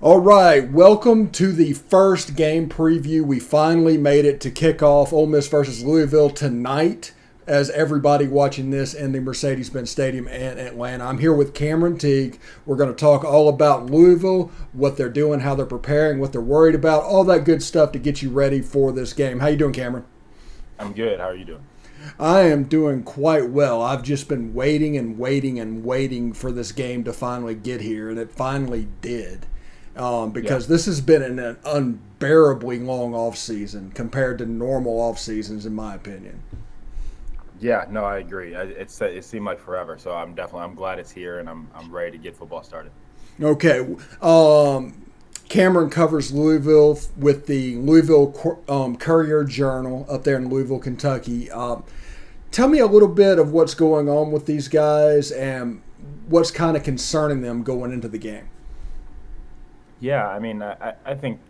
All right, welcome to the first game preview. We finally made it to kick off Ole Miss versus Louisville tonight. As everybody watching this in the Mercedes-Benz Stadium in Atlanta, I'm here with Cameron Teague. We're going to talk all about Louisville, what they're doing, how they're preparing, what they're worried about, all that good stuff to get you ready for this game. How you doing, Cameron? I'm good. How are you doing? I am doing quite well. I've just been waiting and waiting and waiting for this game to finally get here, and it finally did. Yeah, Because this has been an unbearably long off season compared to normal off seasons, in my opinion. yeah. No, I agree. It seemed like forever, so I'm glad it's here, and I'm ready to get football started. Okay, Cameron covers Louisville with the Louisville Courier Journal up there in Louisville, Kentucky. Tell me a little bit of what's going on with these guys and what's kind of concerning them going into the game. Yeah, I mean, I think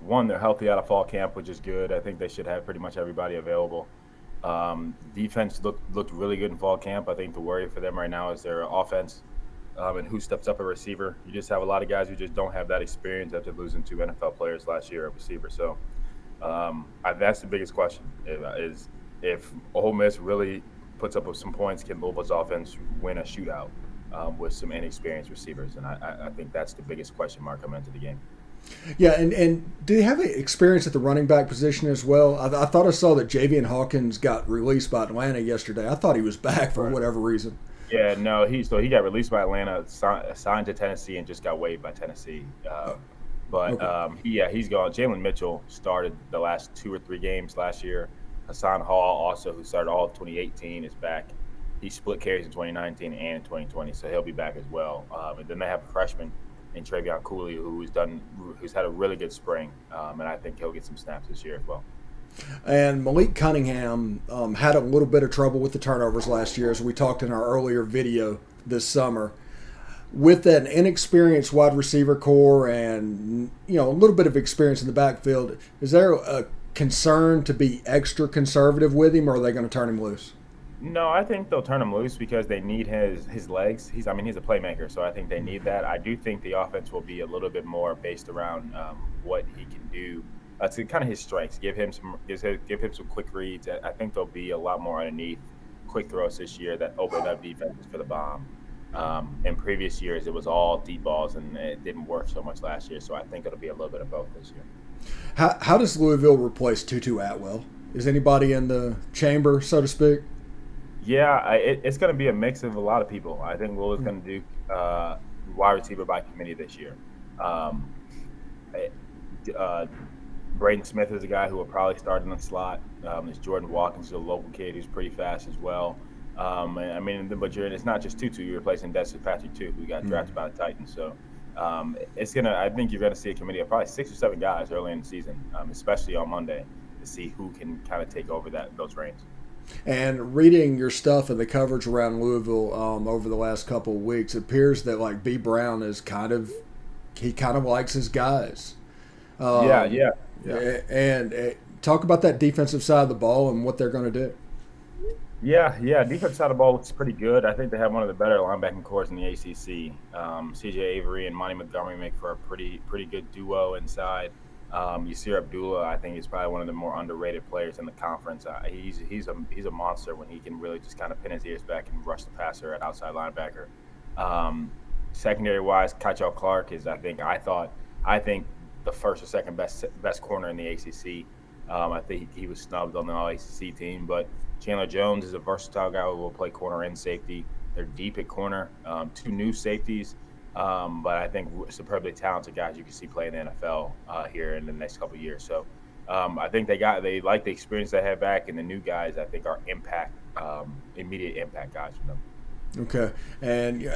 one, they're healthy out of fall camp, which is good. I think they should have pretty much everybody available. Defense looked really good in fall camp. I think the worry for them right now is their offense, and who steps up a receiver. You just have a lot of guys who just don't have that experience after losing two NFL players last year at receiver. So that's the biggest question: is if Ole Miss really puts up with some points, can Louisville's offense win a shootout with some inexperienced receivers? And I think that's the biggest question mark coming into the game. Yeah, and do they have experience at the running back position as well? I thought I saw that Javian Hawkins got released by Atlanta yesterday. I thought he was back for Right. whatever reason. Yeah, no, he got released by Atlanta, signed to Tennessee, and just got waived by Tennessee. But Okay. he's gone. Jalen Mitchell started the last two or three games last year. Hassan Hall, also who started all of 2018, is back. He split carries in 2019 and in 2020, so he'll be back as well. And then they have a freshman in Travion Cooley who's had a really good spring, and I think he'll get some snaps this year as well. And Malik Cunningham had a little bit of trouble with the turnovers last year, as we talked in our earlier video this summer. With an inexperienced wide receiver core and a little bit of experience in the backfield, is there a concern to be extra conservative with him, or are they going to turn him loose? No, I think they'll turn him loose because they need his legs. He's a playmaker, so I think they need that. I do think the offense will be a little bit more based around what he can do. To kind of his strengths. Give him some quick reads. I think there'll be a lot more underneath quick throws this year that open up defenses for the bomb. In previous years, it was all deep balls, and it didn't work so much last year. So I think it'll be a little bit of both this year. How does Louisville replace Tutu Atwell? Is anybody in the chamber, so to speak? Yeah, it's going to be a mix of a lot of people. I think Will is going to do wide receiver by committee this year. Um, eh, uh, Braden Smith is a guy who will probably start in the slot. There's Jordan Watkins, a local kid who's pretty fast as well. And, I mean, but it's not just Tutu. You're replacing Desmond Patrick too, who got drafted by the Titans. So it's gonna. I think you're gonna see a committee of probably 6 or 7 guys early in the season, especially on Monday, to see who can kind of take over those reins. And reading your stuff and the coverage around Louisville over the last couple of weeks, it appears that like B Brown is he kind of likes his guys. Yeah, Um, yeah, yeah. and talk about that defensive side of the ball and what they're going to do. Yeah. Defense side of the ball looks pretty good. I think they have one of the better linebacking cores in the ACC. CJ Avery and Monty Montgomery make for a pretty good duo inside. Yasir Abdullah, I think, is probably one of the more underrated players in the conference. He's a monster when he can really just kind of pin his ears back and rush the passer at outside linebacker. Um, Secondary wise, Kyle Clark is I think the first or second best corner in the ACC. I think he was snubbed on the All ACC team, but Chandler Jones is a versatile guy who will play corner and safety. They're deep at corner. Two new safeties, but I think superbly talented guys you can see play in the NFL here in the next couple of years. So I think they like the experience they have back, and the new guys I think are immediate impact guys for them. Okay, and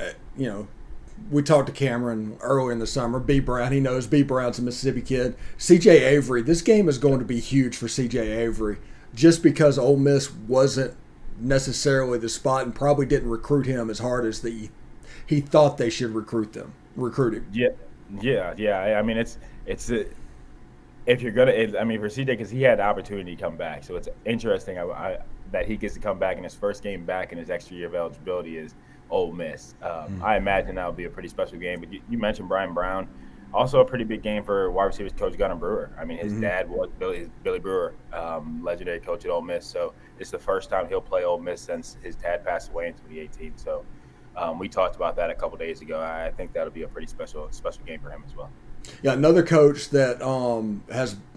we talked to Cameron earlier in the summer. B Brown, he knows B Brown's a Mississippi kid. C.J. Avery, this game is going to be huge for C.J. Avery, just because Ole Miss wasn't necessarily the spot and probably didn't recruit him as hard as he thought they should recruit him. Yeah, yeah. I mean, it's if you're gonna, I mean, for CJ, because he had the opportunity to come back, so it's interesting that he gets to come back in his first game back, and his extra year of eligibility is Ole Miss. I imagine that would be a pretty special game. But you mentioned Brian Brown. Also, a pretty big game for wide receivers coach Gunnar Brewer. I mean, his Hmm. dad was Billy Brewer, legendary coach at Ole Miss. So it's the first time he'll play Ole Miss since his dad passed away in 2018. So we talked about that a couple days ago. I think that'll be a pretty special game for him as well. Yeah, another coach that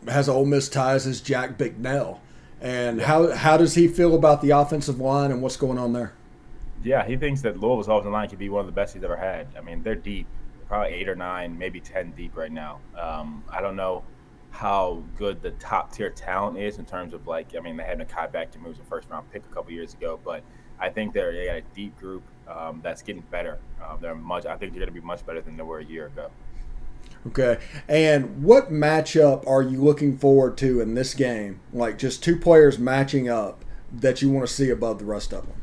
has Ole Miss ties is Jack Bicknell. And Yeah. how does he feel about the offensive line and what's going on there? Yeah, he thinks that Louisville's offensive line could be one of the best he's ever had. I mean, they're deep, probably 8 or 9, maybe 10 deep right now. I don't know how good the top tier talent is in terms of like, I mean, they had Nakai Becton, who was a first round pick a couple years ago, but I think they got a deep group that's getting better. I think they're going to be much better than they were a year ago. Okay. And what matchup are you looking forward to in this game? Like just two players matching up that you want to see above the rest of them?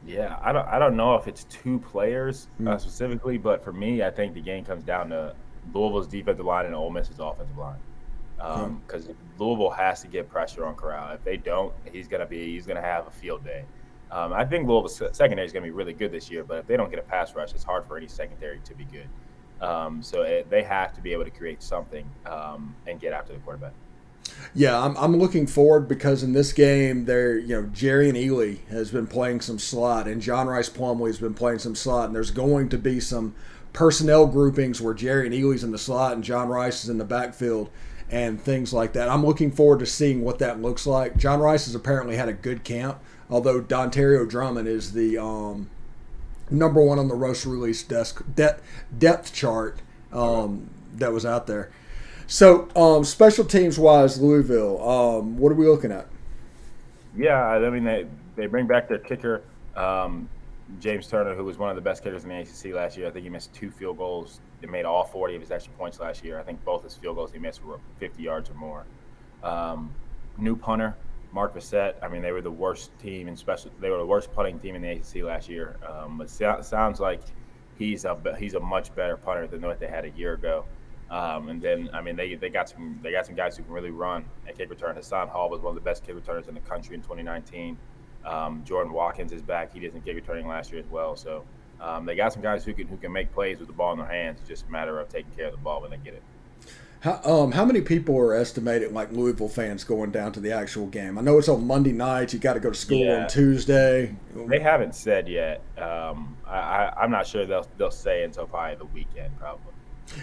Yeah, I don't know if it's two players specifically, but for me, I think the game comes down to Louisville's defensive line and Ole Miss's offensive line. Okay. Because Louisville has to get pressure on Corral. If they don't, he's gonna have a field day. I think Louisville's secondary is gonna be really good this year, but if they don't get a pass rush, it's hard for any secondary to be good. They have to be able to create something and get after the quarterback. Yeah, I'm looking forward because in this game, Jerry and Ely has been playing some slot, and John Rice Plumlee has been playing some slot, and there's going to be some personnel groupings where Jerry and Ely's in the slot and John Rice is in the backfield and things like that. I'm looking forward to seeing what that looks like. John Rice has apparently had a good camp, although Dontario Drummond is the number one on the Roast Release depth chart that was out there. So, special teams wise, Louisville, what are we looking at? Yeah, I mean they bring back their kicker, James Turner, who was one of the best kickers in the ACC last year. I think he missed 2 field goals. He made all 40 of his extra points last year. I think both his field goals he missed were 50 yards or more. New punter, Mark Bissett. I mean, they were the worst team in special. They were the worst punting team in the ACC last year. But sounds like he's a much better punter than what they had a year ago. And then, I mean, they got some guys who can really run at kick return. Hassan Hall was one of the best kick returners in the country in 2019. Jordan Watkins is back. He didn't kick returning last year as well. So they got some guys who can make plays with the ball in their hands. It's just a matter of taking care of the ball when they get it. How many people are estimated like Louisville fans going down to the actual game? I know it's on Monday night. You got to go to school on Tuesday. They haven't said yet. I'm not sure they'll say until probably the weekend, probably.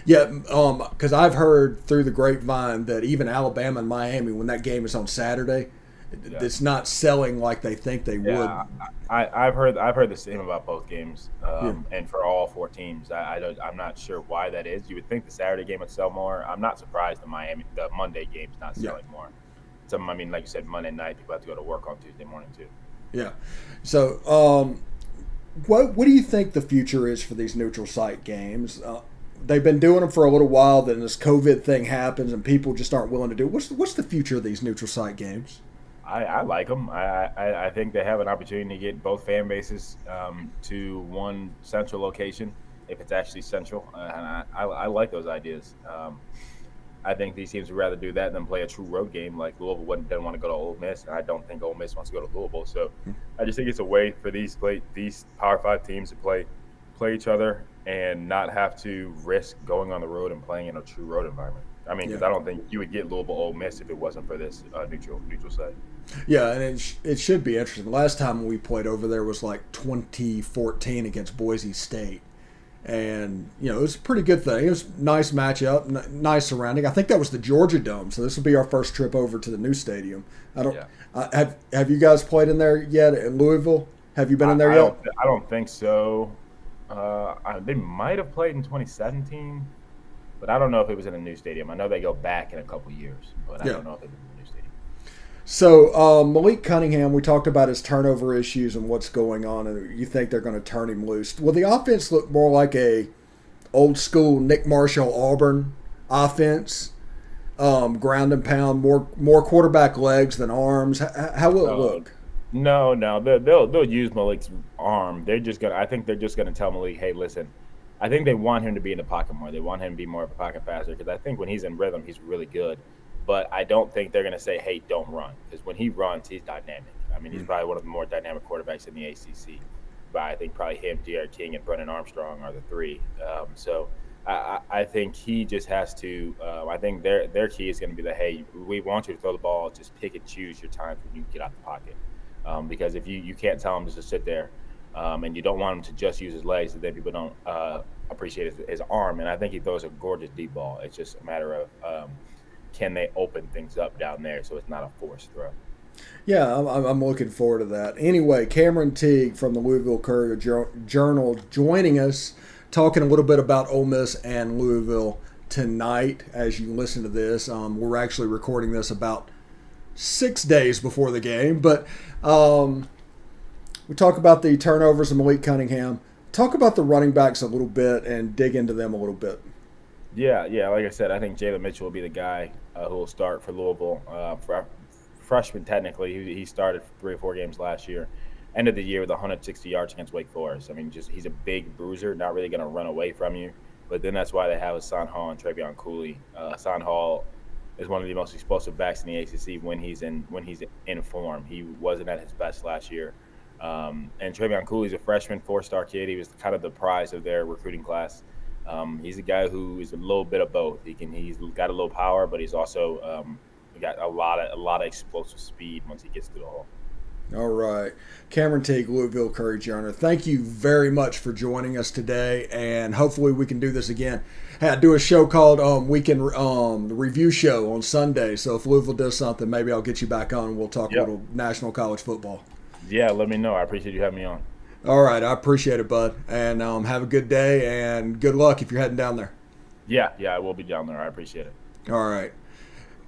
Yeah, because I've heard through the grapevine that even Alabama and Miami, when that game is on Saturday, it's not selling like they think they would. I've heard the same about both games, and for all 4 teams. I'm not sure why that is. You would think the Saturday game would sell more. I'm not surprised the Monday game's not selling more. I mean, like you said, Monday night people have to go to work on Tuesday morning too. Yeah. So, what do you think the future is for these neutral site games? They've been doing them for a little while. Then this COVID thing happens, and people just aren't willing to do it. What's the future of these neutral site games? I like them. I think they have an opportunity to get both fan bases to one central location, if it's actually central. And I like those ideas. I think these teams would rather do that than play a true road game. Like Louisville doesn't want to go to Ole Miss, and I don't think Ole Miss wants to go to Louisville. So I just think it's a way for these Power 5 teams to play each other and not have to risk going on the road and playing in a true road environment. I mean, because I don't think you would get Louisville Ole Miss if it wasn't for this neutral site. Yeah, and it should be interesting. The last time we played over there was like 2014 against Boise State. And, it was a pretty good thing. It was a nice matchup, nice surrounding. I think that was the Georgia Dome, so this will be our first trip over to the new stadium. Have you guys played in there yet in Louisville? Have you been in there yet? I don't think so. They might have played in 2017, but I don't know if it was in a new stadium. I know they go back in a couple years, but I don't know if it was in a new stadium. So Malik Cunningham, we talked about his turnover issues and what's going on, and you think they're going to turn him loose. Will the offense look more like a old school Nick Marshall Auburn offense, ground and pound, more quarterback legs than arms? How will it look? No, they'll use Malik's arm. I think they're just gonna tell Malik, hey, listen. I think they want him to be in the pocket more. They want him to be more of a pocket passer because I think when he's in rhythm, he's really good. But I don't think they're gonna say, hey, don't run, because when he runs, he's dynamic. I mean, he's probably one of the more dynamic quarterbacks in the ACC. But I think probably him, J.R. King, and Brennan Armstrong are the 3. So I think he just has to. I think their key is going to be that, hey, we want you to throw the ball. Just pick and choose your times when you get out the pocket, because if you can't tell him just to sit there, and you don't want him to just use his legs, so then people don't appreciate his arm. And I think he throws a gorgeous deep ball. It's just a matter of can they open things up down there so it's not a forced throw. Yeah, I'm looking forward to that. Anyway, Cameron Teague from the Louisville Courier-Journal joining us, talking a little bit about Ole Miss and Louisville tonight. As you listen to this, we're actually recording this about 6 days before the game, but we talk about the turnovers of Malik Cunningham. Talk about the running backs a little bit and dig into them a little bit. Yeah. Like I said, I think Jalen Mitchell will be the guy who will start for Louisville. Freshman, technically, he started 3 or 4 games last year. End of the year with 160 yards against Wake Forest. I mean, just he's a big bruiser, not really going to run away from you. But then that's why they have Hassan Hall and Travion Cooley. Hassan Hall is one of the most explosive backs in the ACC when he's in form. He wasn't at his best last year. And Travion Cooley's a freshman, 4-star kid. He was kind of the prize of their recruiting class. He's a guy who is a little bit of both. He's got a little power, but he's also got a lot of explosive speed once he gets through the hole. All right. Cameron Teague, Louisville Courier-Journal. Thank you very much for joining us today, and hopefully we can do this again. Hey, I do a show called the Review Show on Sunday, so if Louisville does something, maybe I'll get you back on and we'll talk a little national college football. Yeah, let me know. I appreciate you having me on. All right. I appreciate it, bud, and have a good day, and good luck if you're heading down there. Yeah, I will be down there. I appreciate it. All right.